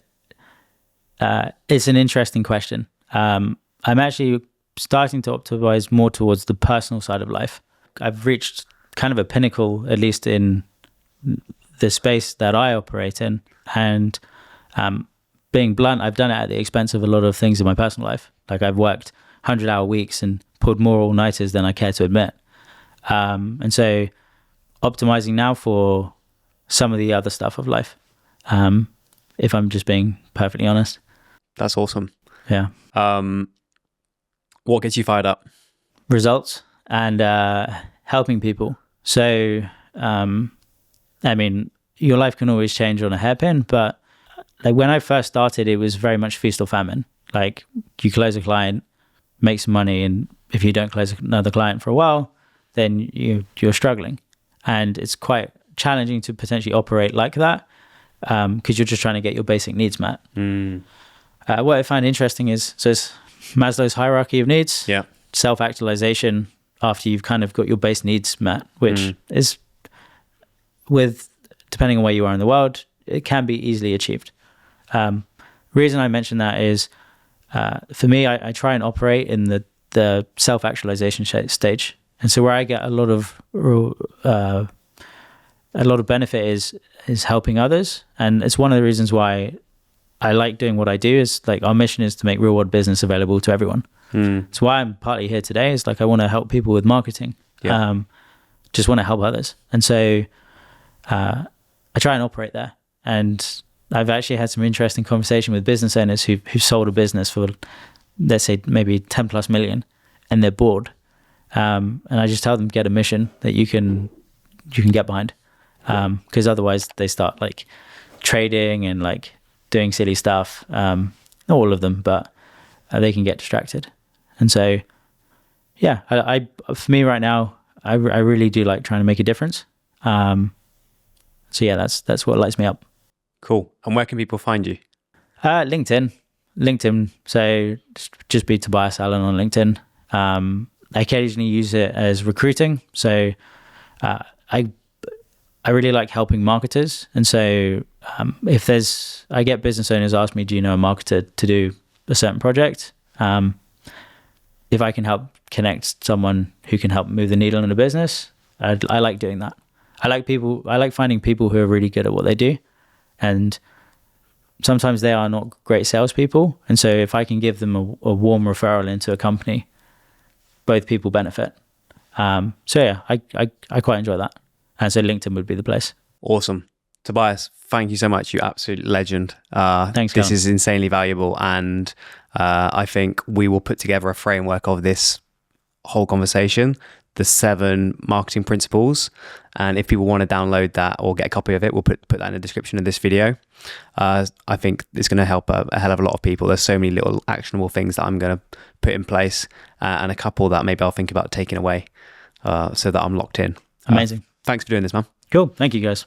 an interesting question. I'm actually starting to optimize more towards the personal side of life. I've reached kind of a pinnacle, at least in the space that I operate in. And being blunt, I've done it at the expense of a lot of things in my personal life. Like I've worked 100-hour weeks and pulled more all-nighters than I care to admit. And so optimizing now for some of the other stuff of life, if I'm just being perfectly honest. That's awesome. Yeah. What gets you fired up? Results and helping people. So, I mean, your life can always change on a hairpin, but like when I first started, it was very much feast or famine. Like you close a client, make some money, and if you don't close another client for a while, then you're struggling. And it's quite challenging to potentially operate like that because you're just trying to get your basic needs met. What I find interesting is, so it's Maslow's hierarchy of needs, self-actualization after you've kind of got your base needs met, which is, depending on where you are in the world, it can be easily achieved. Reason I mention that is, for me, I try and operate in the self-actualization stage. And so where I get a lot of benefit is helping others. And it's one of the reasons why I like doing what I do. Is like our mission is to make real world business available to everyone. It's why I'm partly here today. Is like I want to help people with marketing. Just want to help others. And so I try and operate there. And I've actually had some interesting conversation with business owners who've sold a business for, let's say, maybe 10 plus million, and they're bored. And I just tell them, get a mission that you can get behind. Because otherwise they start like trading and like doing silly stuff. Not all of them, but they can get distracted. And so, yeah, I for me right now, I really do like trying to make a difference. So yeah, that's what lights me up. Cool. And where can people find you? LinkedIn. So just be Tobias Allen on LinkedIn. I occasionally use it as recruiting. So I really like helping marketers. And so I get business owners ask me, do you know a marketer to do a certain project? If I can help connect someone who can help move the needle in a business, I like doing that. I like finding people who are really good at what they do. And sometimes they are not great salespeople. And so if I can give them a warm referral into a company, both people benefit. So yeah, I quite enjoy that. And so LinkedIn would be the place. Awesome. Tobias, thank you so much. You absolute legend. Thanks, This Callum. is insanely valuable. And I think we will put together a framework of this whole conversation, the 7 marketing principles. And if people want to download that or get a copy of it, we'll put that in the description of this video. I think it's going to help a hell of a lot of people. There's so many little actionable things that I'm going to put in place and a couple that maybe I'll think about taking away so that I'm locked in. Amazing. Thanks for doing this, man. Cool. Thank you, guys.